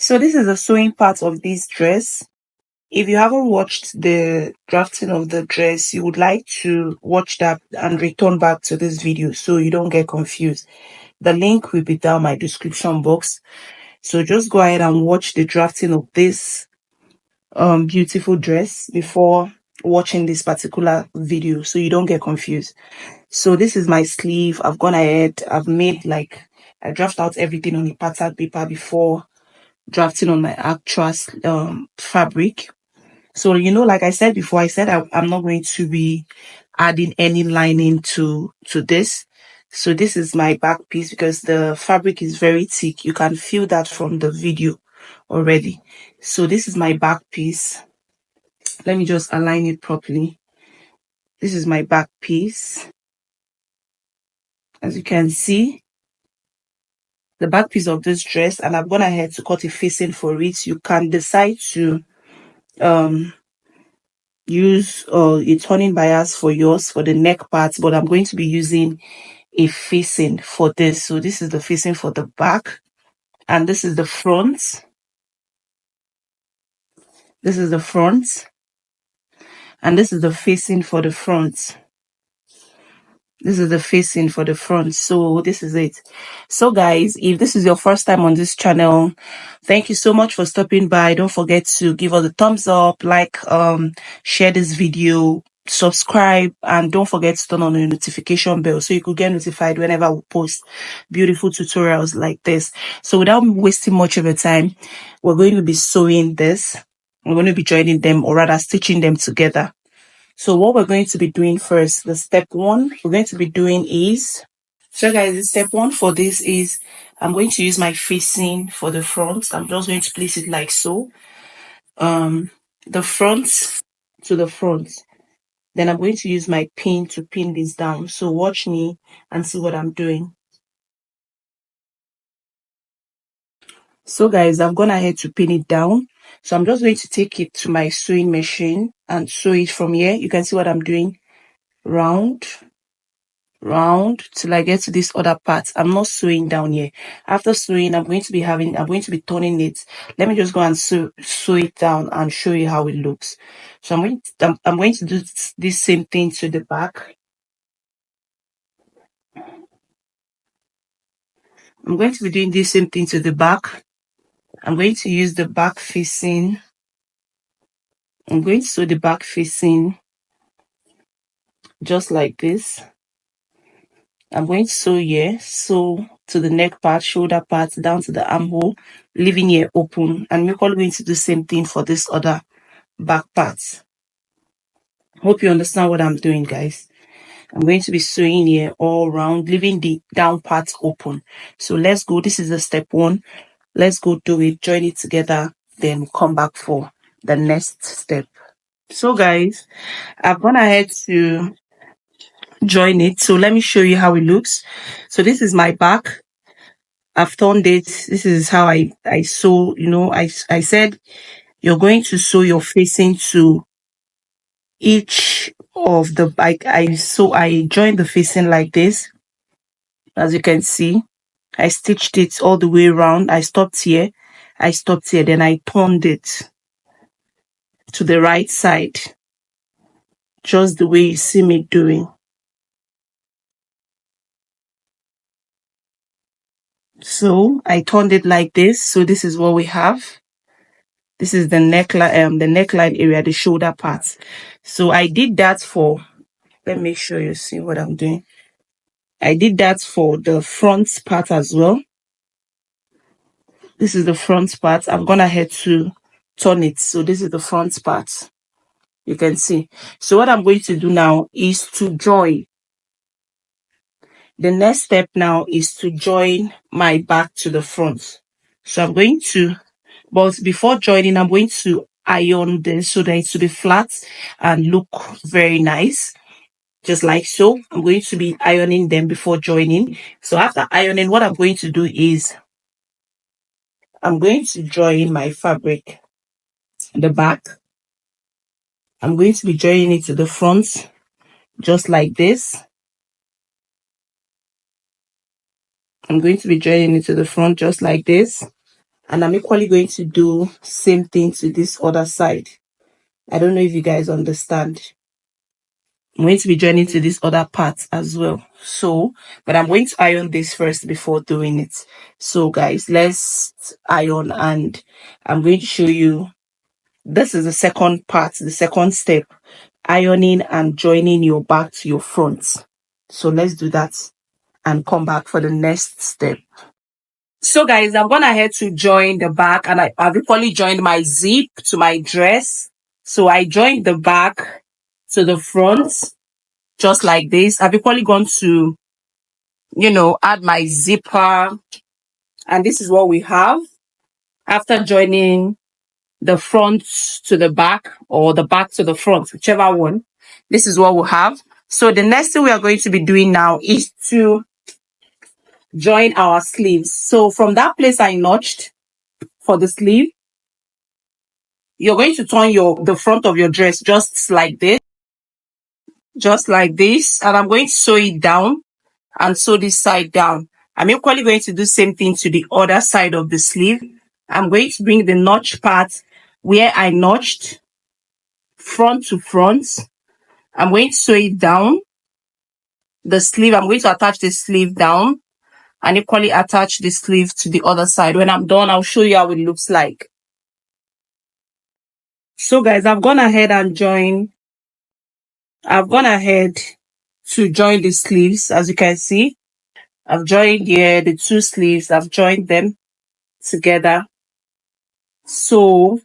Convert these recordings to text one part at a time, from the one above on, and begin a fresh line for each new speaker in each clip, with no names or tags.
So this is the sewing part of this dress. If you haven't watched the drafting of the dress, you would like to watch that and return back to this video so you don't get confused. The link will be down my description box. So just go ahead and watch the drafting of this beautiful dress before watching this particular video so you don't get confused. So this is my sleeve. I've gone ahead, I draft out everything on the pattern paper before drafting on my actual fabric. So, like I said before, I said I'm not going to be adding any lining to this. So this is my back piece because the fabric is very thick. You can feel that from the video already. So this is my back piece. Let me just align it properly. This is my back piece. As you can see, the back piece of this dress, and I've gone ahead to cut a facing for it. You can decide to use a turning bias for yours for the neck part, but I'm going to be using a facing for this. So this is the facing for the back, and this is the front. This is the front, and this is the facing for the front. This is the facing for the front. So this is it. So guys, if this is your first time on this channel, thank you so much for stopping by. Don't forget to give us a thumbs up, share this video, subscribe, and don't forget to turn on the notification bell so you could get notified whenever we post beautiful tutorials like this. So without wasting much of your time, we're going to be sewing this. We're going to be joining them, or rather stitching them together. So what we're going to be doing first, the step one we're going to be doing is, so guys, the step one for this is, I'm going to use my facing for the front. I'm just going to place it like so. The front to the front. Then I'm going to use my pin to pin this down. So watch me and see what I'm doing. So guys, I've gone ahead to pin it down. So I'm just going to take it to my sewing machine and sew it from here. You can see what I'm doing. Round till I get to this other part. I'm not sewing down here. After sewing, I'm going to be turning it. Let me just go and sew it down and show you how it looks. So I'm going to do this same thing to the back. I'm going to be doing this same thing to the back. I'm going to use the back facing. I'm going to sew the back facing just like this. I'm going to sew here, sew to the neck part, shoulder part, down to the armhole, leaving here open. And we're going to do the same thing for this other back part. Hope you understand what I'm doing, guys. I'm going to be sewing here all around, leaving the down part open. So let's go. This is the step one. Let's go do it, join it together, then come back for the next step. So guys, I've gone ahead to join it. So let me show you how it looks. So this is my back. I've turned it. This is how I sew. I said you're going to sew your facing to each of the I joined the facing like this. As you can see, I stitched it all the way around. I stopped here, then I turned it to the right side, just the way you see me doing. So I turned it like this. So this is what we have. This is the neckline area, the shoulder part. So I did that for, let me show you, see what I'm doing. I did that for the front part as well. This is the front part. I've gone ahead to turn it. So this is the front part. You can see. So what I'm going to do now is to join. The next step now is to join my back to the front. So I'm going to, but before joining, I'm going to iron this so that it will be flat and look very nice. Just like so. I'm going to be ironing them before joining. So after ironing, what I'm going to do is I'm going to join my fabric, the back. I'm going to be joining it to the front, just like this. I'm going to be joining it to the front, just like this. And I'm equally going to do same thing to this other side. I don't know if you guys understand. I'm going to be joining to this other part as well. So, but I'm going to iron this first before doing it. So guys, let's iron, and I'm going to show you. This is the second part, the second step, ironing and joining your back to your front. So let's do that and come back for the next step. So guys, I've gone ahead to join the back, and I've equally joined my zip to my dress. So I joined the back to the front, just like this. I've equally gone to, add my zipper, and this is what we have after joining the front to the back, or the back to the front, whichever one. This is what we have. So the next thing we are going to be doing now is to join our sleeves. So from that place I notched for the sleeve, you're going to turn the front of your dress just like this, and I'm going to sew it down and sew this side down. I'm equally going to do same thing to the other side of the sleeve. I'm going to bring the notch part where I notched front to front. I'm going to sew it down. The sleeve, I'm going to attach the sleeve down and equally attach the sleeve to the other side. When I'm done, I'll show you how it looks like. So guys, I've gone ahead to join the sleeves. As you can see, I've joined here the two sleeves. I've joined them together. So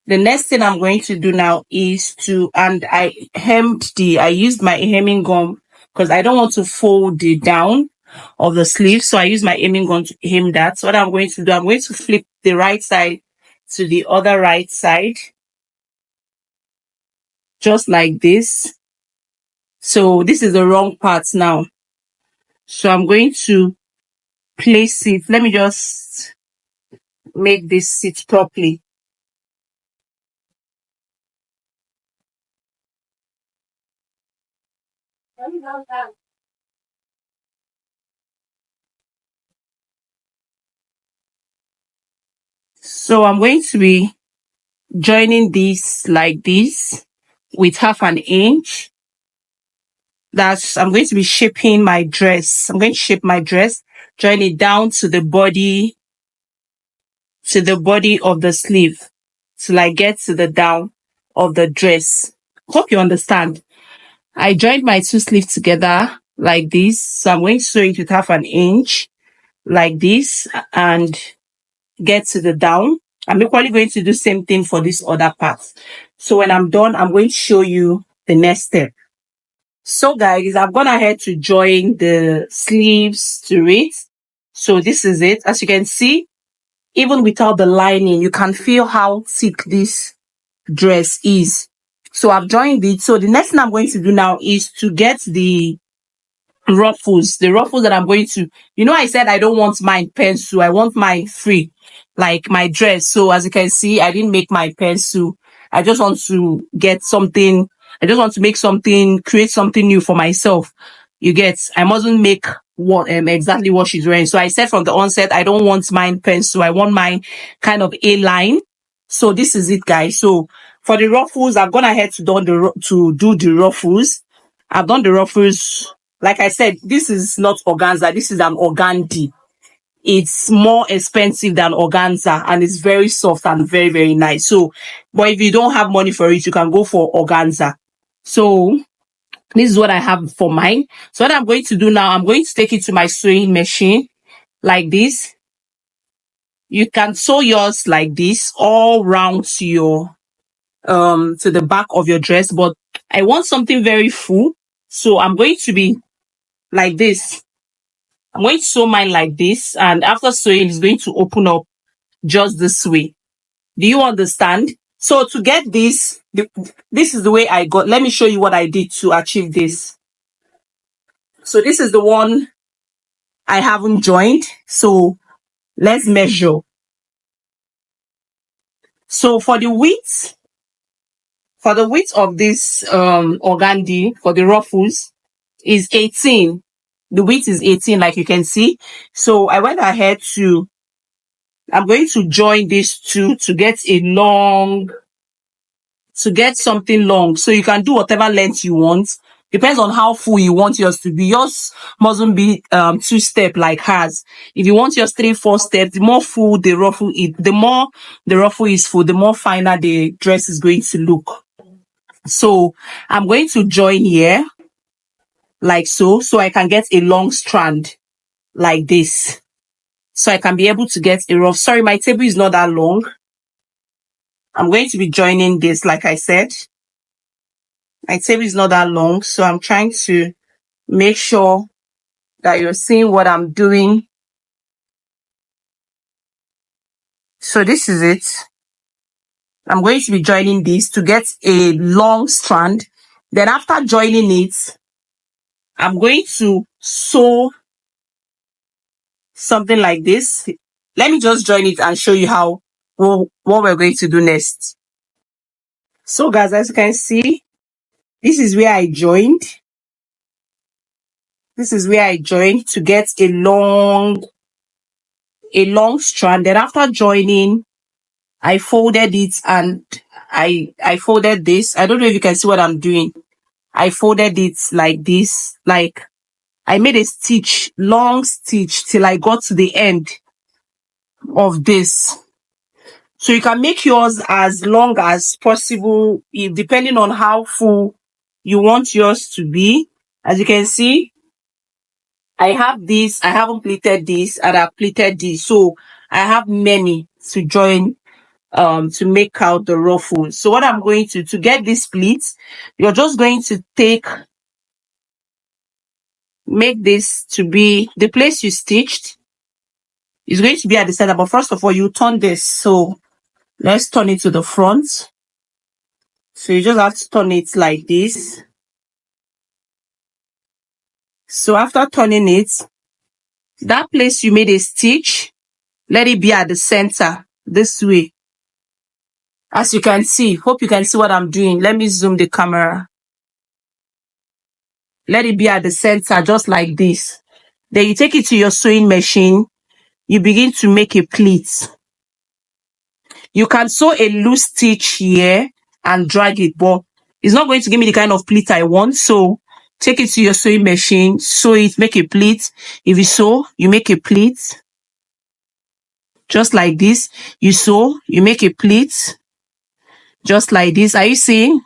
the next thing I'm going to do now is I used my hemming gum because I don't want to fold the down of the sleeve. So I use my hemming gum to hem that. So what I'm going to do, I'm going to flip the right side to the other right side, just like this. So this is the wrong part now. So I'm going to place it. Let me just make this sit properly. So I'm going to be joining this like this with 1/2 inch. I'm going to be shaping my dress. I'm going to shape my dress, join it down to the body of the sleeve, till I get to the down of the dress. Hope you understand. I joined my two sleeves together like this. So I'm going to sew it with 1/2 inch like this and get to the down. I'm equally going to do same thing for this other part. So when I'm done, I'm going to show you the next step. So guys, I've gone ahead to join the sleeves to it. So this is it. As you can see, even without the lining, you can feel how thick this dress is. So I've joined it. So the next thing I'm going to do now is to get the ruffles that I'm going to, I said I don't want my pencil, I want my free, like my dress. So as you can see, I didn't make my pencil. I just want to get something, I just want to make something, create something new for myself. You get, I mustn't make what exactly what she's wearing. So I said from the onset, I don't want mine pencil, I want mine kind of A line. So this is it, guys. So for the ruffles, I've gone ahead to do the ruffles. I've done the ruffles. Like I said, this is not organza. This is an organdy. It's more expensive than organza and it's very soft and very, very nice. So, but if you don't have money for it, you can go for organza. So this is what I have for mine. So what I'm going to do now, I'm going to take it to my sewing machine like this. You can sew yours like this all round to your to the back of your dress, but I want something very full. So I'm going to be like this. I'm going to sew mine like this, and after sewing, it's going to open up just this way. Do you understand? So to get this, this is the way I got. Let me show you what I did to achieve this. So this is the one I haven't joined. So let's measure. So for the width of this organdy, for the ruffles, is 18. The width is 18, like you can see. So I went ahead to I'm going to join these two to get something long. So you can do whatever length you want. Depends on how full you want yours to be. Yours mustn't be 2-step like hers. If you want yours 3-4 steps, the more full the ruffle is, the more the ruffle is full, the more finer the dress is going to look. So I'm going to join here like so I can get a long strand like this. So I can be able to get a ruff. Sorry, my table is not that long. I'm going to be joining this, like I said. My table is not that long, so I'm trying to make sure that you're seeing what I'm doing. So this is it. I'm going to be joining this to get a long strand. Then after joining it, I'm going to sew something like this. Let me just join it and show you what we're going to do next. So guys, as you can see, this is where I joined. This is where I joined to get a long strand. Then after joining, I folded it and I folded this. I don't know if you can see what I'm doing. I folded it like this, like I made a stitch, long stitch till I got to the end of this. So you can make yours as long as possible, depending on how full you want yours to be. As you can see, I have this, I haven't pleated this, and I've pleated this. So I have many to join to make out the ruffle. So what I'm going to get this pleats, you're just going to make this to be the place you stitched is going to be at the center. But first of all, you turn this. So let's turn it to the front. So you just have to turn it like this. So after turning it, that place you made a stitch, let it be at the center this way. As you can see, hope you can see what I'm doing. Let me zoom the camera. Let it be at the center just like this. Then you take it to your sewing machine. You begin to make a pleat. You can sew a loose stitch here and drag it, but it's not going to give me the kind of pleat I want. So take it to your sewing machine, sew it, make a pleat. If you sew, you make a pleat. Just like this. You sew, you make a pleat. Just like this. Are you seeing?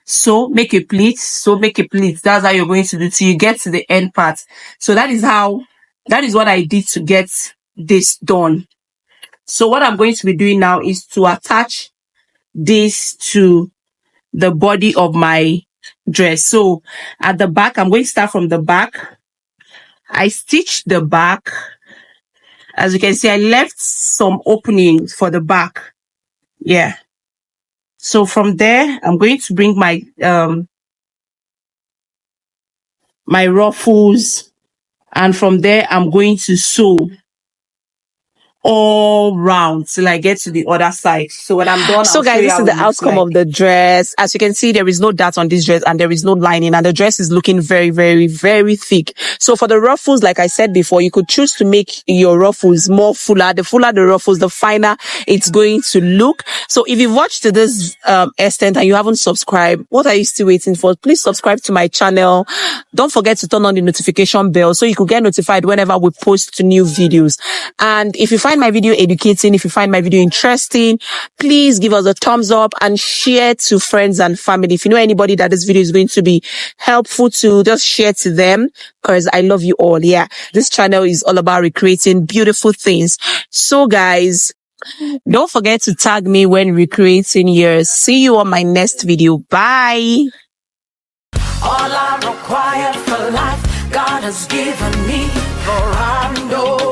So make a pleat, so make a pleat. That's how you're going to do till you get to the end part. So that is what I did to get this done. So what I'm going to be doing now is to attach this to the body of my dress. So at the back, I'm going to start from the back. I stitched the back. As you can see, I left some opening for the back. Yeah. So from there, I'm going to bring my my ruffles, and from there I'm going to sew all round till I get to the other side. So when I'm done,
so guys, this is the outcome of the dress. As you can see, there is no dart on this dress and there is no lining, and the dress is looking very, very, very thick. So for the ruffles, like I said before, you could choose to make your ruffles more fuller. The fuller the ruffles, the finer it's going to look. So if you've watched to this extent and you haven't subscribed, what are you still waiting for? Please subscribe to my channel. Don't forget to turn on the notification bell so you could get notified whenever we post new videos. And if you find my video educating, if you find my video interesting, please give us a thumbs up and share to friends and family. If you know anybody that this video is going to be helpful to, just share to them, because I love you all. Yeah, this channel is all about recreating beautiful things. So guys, don't forget to tag me when recreating yours. See you on my next video. Bye. All I require for life, God has given me, for I know